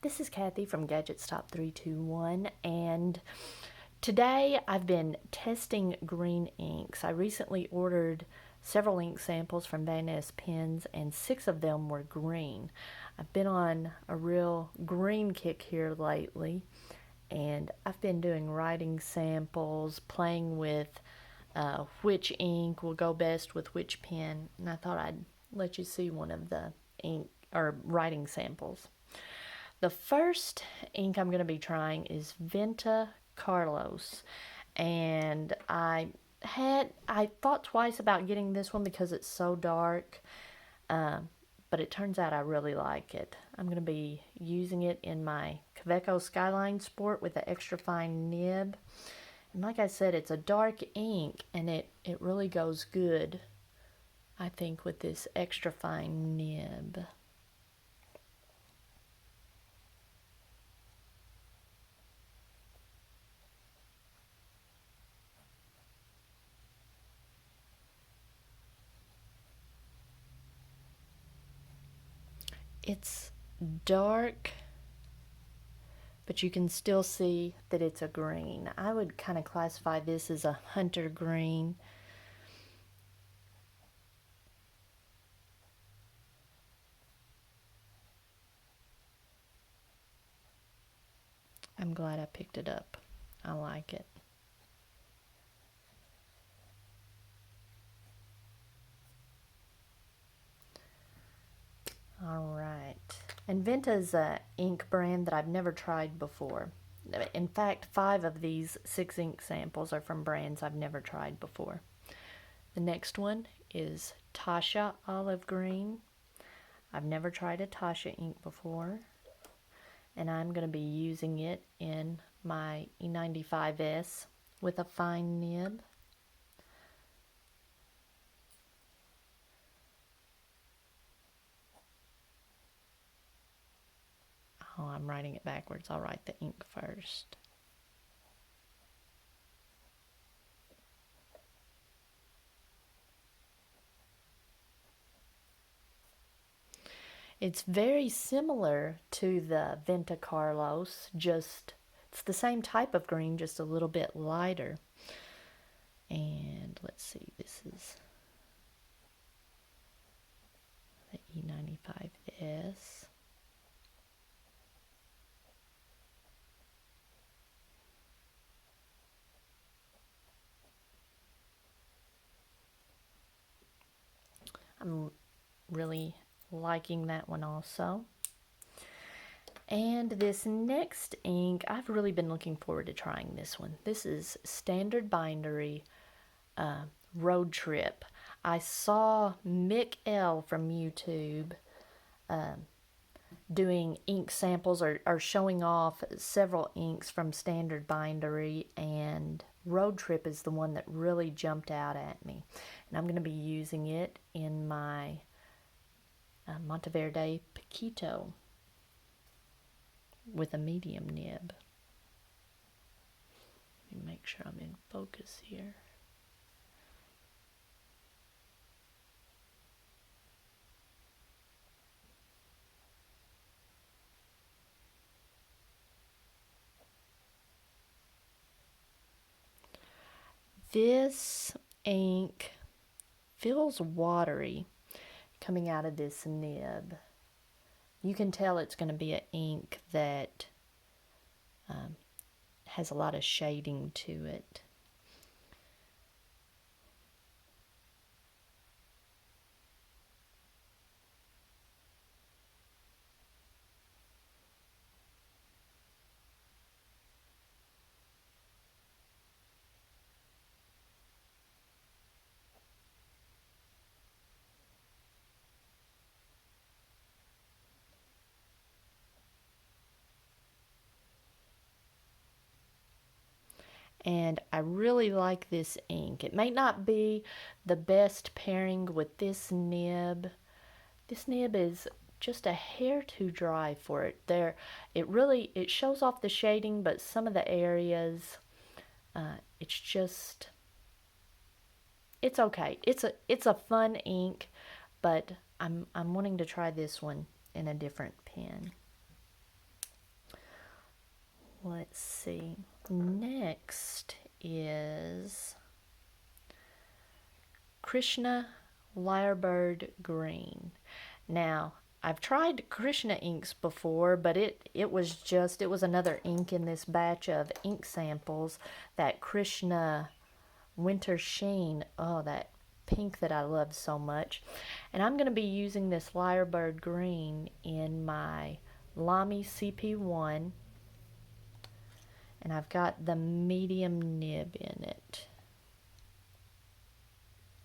This is Kathy from Gadgets Top 321, and today I've been testing green inks. I recently ordered several ink samples from Van Ness Pens, and 6 of them were green. I've been on a real green kick here lately, and I've been doing writing samples, playing with which ink will go best with which pen, and I thought I'd let you see one of the ink or writing samples. The first ink I'm going to be trying is Venti Carlos, and I thought twice about getting this one because it's so dark, but it turns out I really like it. I'm going to be using it in my Kaweco Skyline Sport with the extra fine nib, and like I said, it's a dark ink, and it really goes good, I think, with this extra fine nib. It's dark, but you can still see that it's a green. I would kind of classify this as a hunter green. I'm glad I picked it up. I like it. All right. And Vinta is an ink brand that I've never tried before. In fact, 5 of these 6 ink samples are from brands I've never tried before. The next one is Tasha Olive Green. I've never tried a Tasha ink before, and I'm going to be using it in my E95S with a fine nib. Oh, I'm writing it backwards. I'll write the ink first. It's very similar to the Venti Carlos, just it's the same type of green, just a little bit lighter. And let's see, this is the E95S. I'm really liking that one also. And this next ink, I've really been looking forward to trying this one. This is Standard Bindery Road Trip. I saw Mick L from YouTube doing ink samples or showing off several inks from Standard Bindery, and Road Trip is the one that really jumped out at me. And I'm going to be using it in my Monteverde Poquito with a medium nib. Let me make sure I'm in focus here. This ink feels watery coming out of this nib. You can tell it's going to be an ink that has a lot of shading to it. And I really like this ink. It may not be the best pairing with this nib. This nib is just a hair too dry for it. It shows off the shading, but some of the areas, it's okay. It's a fun ink, but I'm wanting to try this one in a different pen. let's see. Next is Krishna Lyrebird Green. Now, I've tried Krishna inks before, but it was another ink in this batch of ink samples, that Krishna Winter Sheen. Oh, that pink that I love so much. And I'm going to be using this Lyrebird Green in my Lamy CP1. And I've got the medium nib in it.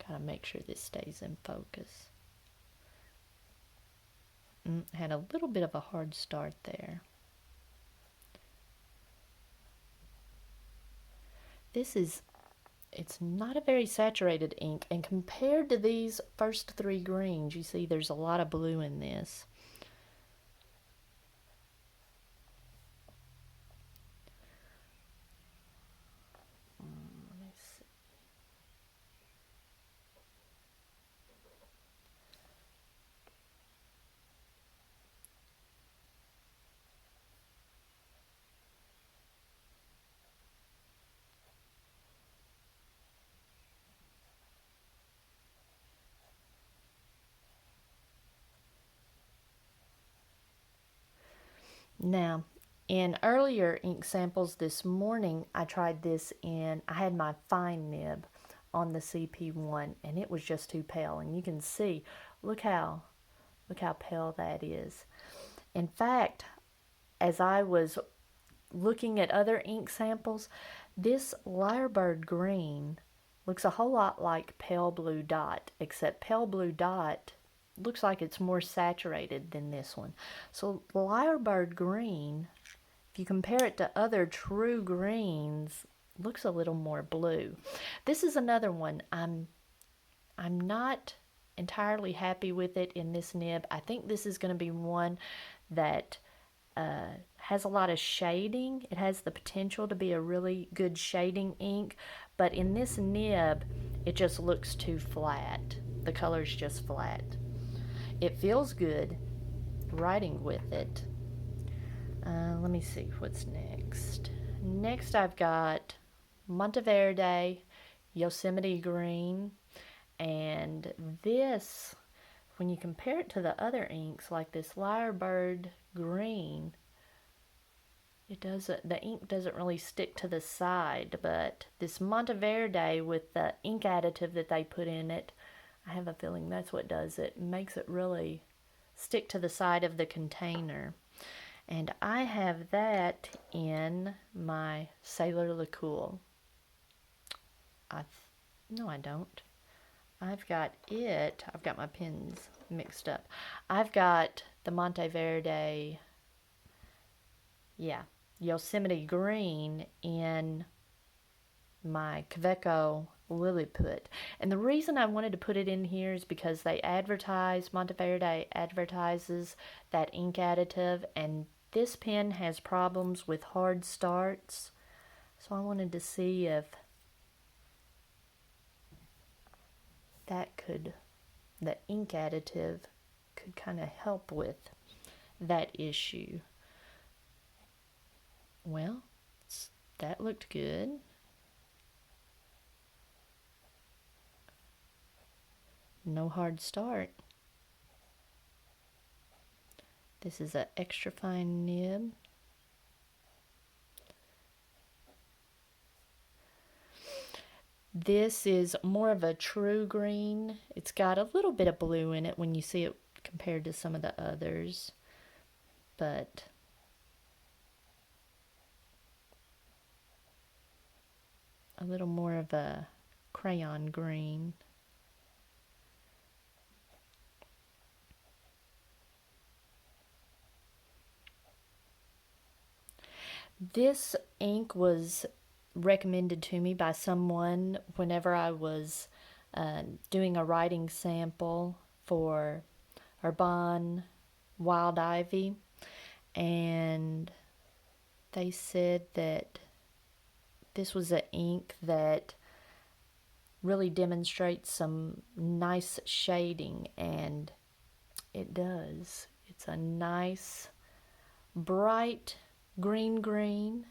Gotta make sure this stays in focus. Had a little bit of a hard start there. It's not a very saturated ink, and compared to these first three greens, you see there's a lot of blue in this. Let me see. Now, in earlier ink samples this morning, I tried this I had my fine nib on the CP1, and it was just too pale. And you can see, look how pale that is. In fact, as I was looking at other ink samples, this Lyrebird Green looks a whole lot like Pale Blue Dot, except Pale Blue Dot looks like it's more saturated than this one. So Lyrebird Green, if you compare it to other true greens, looks a little more blue. This is another one I'm not entirely happy with it in this nib. I think this is going to be one that has a lot of shading. It has the potential to be a really good shading ink, but in this nib, it just looks too flat. The color's just flat. It feels good writing with it. Let me see what's next. Next, I've got Monteverde Yosemite Green, and this, when you compare it to the other inks, like this Lyrebird Green, the ink doesn't really stick to the side, but this Monteverde, with the ink additive that they put in it, I have a feeling that's what does it. It makes it really stick to the side of the container. And I have that in my Sailor Lecoule. No, I don't. I've got my pens mixed up. I've got the Monteverde, Yosemite Green in my Kaweco Lilliput. And the reason I wanted to put it in here is because Monteverde advertises that ink additive, and this pen has problems with hard starts. So I wanted to see if the ink additive could kind of help with that issue. Well, that looked good. No hard start. This is an extra fine nib. This is more of a true green. It's got a little bit of blue in it when you see it compared to some of the others, but a little more of a crayon green. This ink was recommended to me by someone whenever I was doing a writing sample for Herbin Wild Ivy, and they said that this was an ink that really demonstrates some nice shading, and it does. It's a nice bright green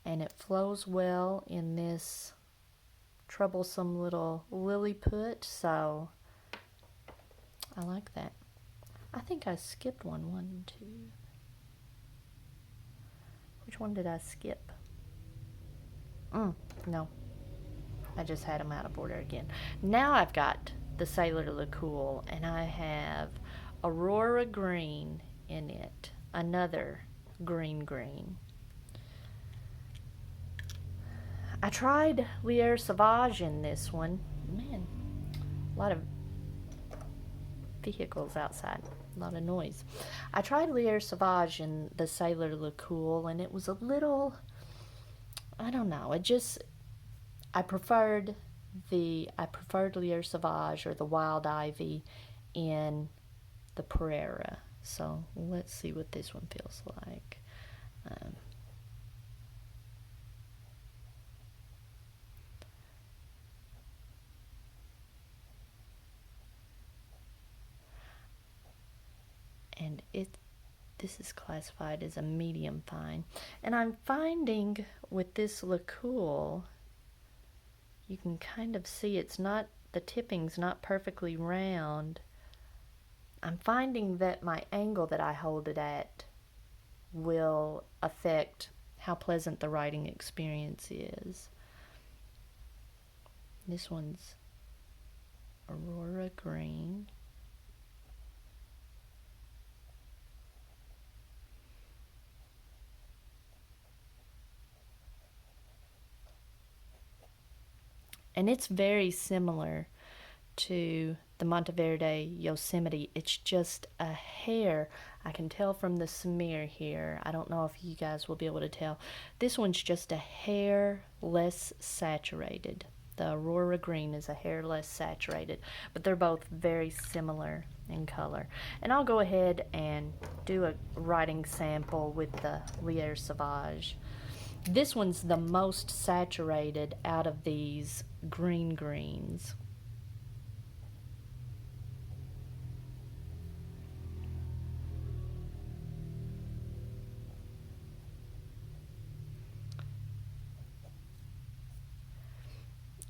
and it flows well in this troublesome little Lilliput, so I like that. I think I skipped one. 1, 2. Which one did I skip? No. I just had them out of order again. Now I've got the Sailor Lecoule, and I have Aurora Green in it. Another green. I tried Lierre Sauvage in this one. Man, a lot of vehicles outside, a lot of noise. I tried Lierre Sauvage in the Sailor Lecoule, and it was a little, I don't know, I preferred Lierre Sauvage or the Wild Ivy in the Prera. So let's see what this one feels like. And this is classified as a medium fine. And I'm finding with this Lecoule, you can kind of see the tipping's not perfectly round. I'm finding that my angle that I hold it at will affect how pleasant the writing experience is. This one's Aurora Green. And it's very similar to the Monteverde Yosemite. It's just a hair. I can tell from the smear here. I don't know if you guys will be able to tell. This one's just a hair less saturated. The Aurora Green is a hair less saturated, but they're both very similar in color. And I'll go ahead and do a writing sample with the Lierre Sauvage. This one's the most saturated out of these greens.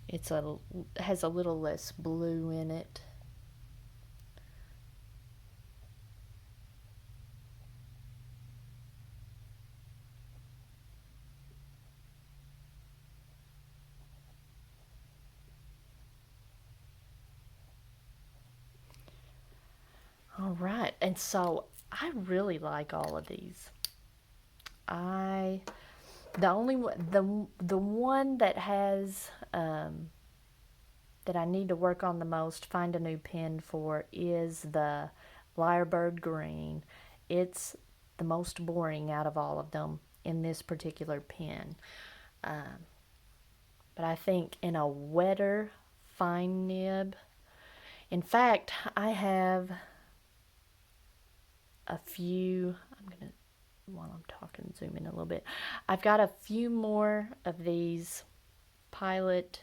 It has a little less blue in it. All right, and so I really like all of these. The one that has that I need to work on the most, find a new pen for, is the Lyrebird Green. It's the most boring out of all of them in this particular pen. But I think in a wetter fine nib, in fact, I have a few, while I'm talking, zoom in a little bit. I've got a few more of these Pilot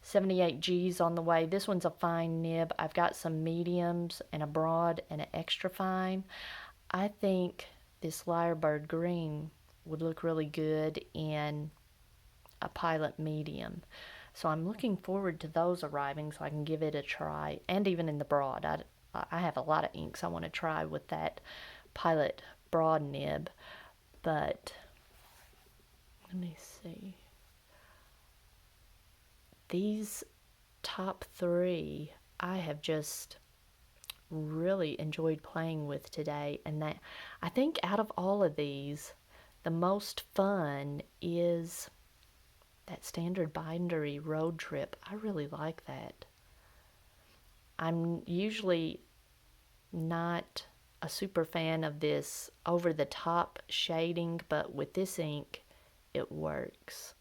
78Gs on the way. This one's a fine nib. I've got some mediums and a broad and an extra fine. I think this Lyrebird Green would look really good in a Pilot medium. So I'm looking forward to those arriving so I can give it a try. And even in the broad. I have a lot of inks I want to try with that Pilot broad nib. But let me see. These top 3 I have just really enjoyed playing with today, and that I think out of all of these, the most fun is that standard Bindery road trip. I really like that. I'm usually not a super fan of this over the top shading, but with this ink it works.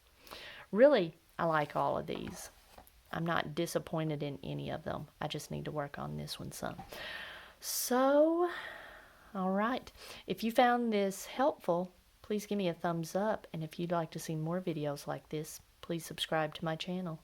Really, I like all of these. I'm not disappointed in any of them. I just need to work on this one some. So, all right. If you found this helpful, please give me a thumbs up. And if you'd like to see more videos like this, please subscribe to my channel.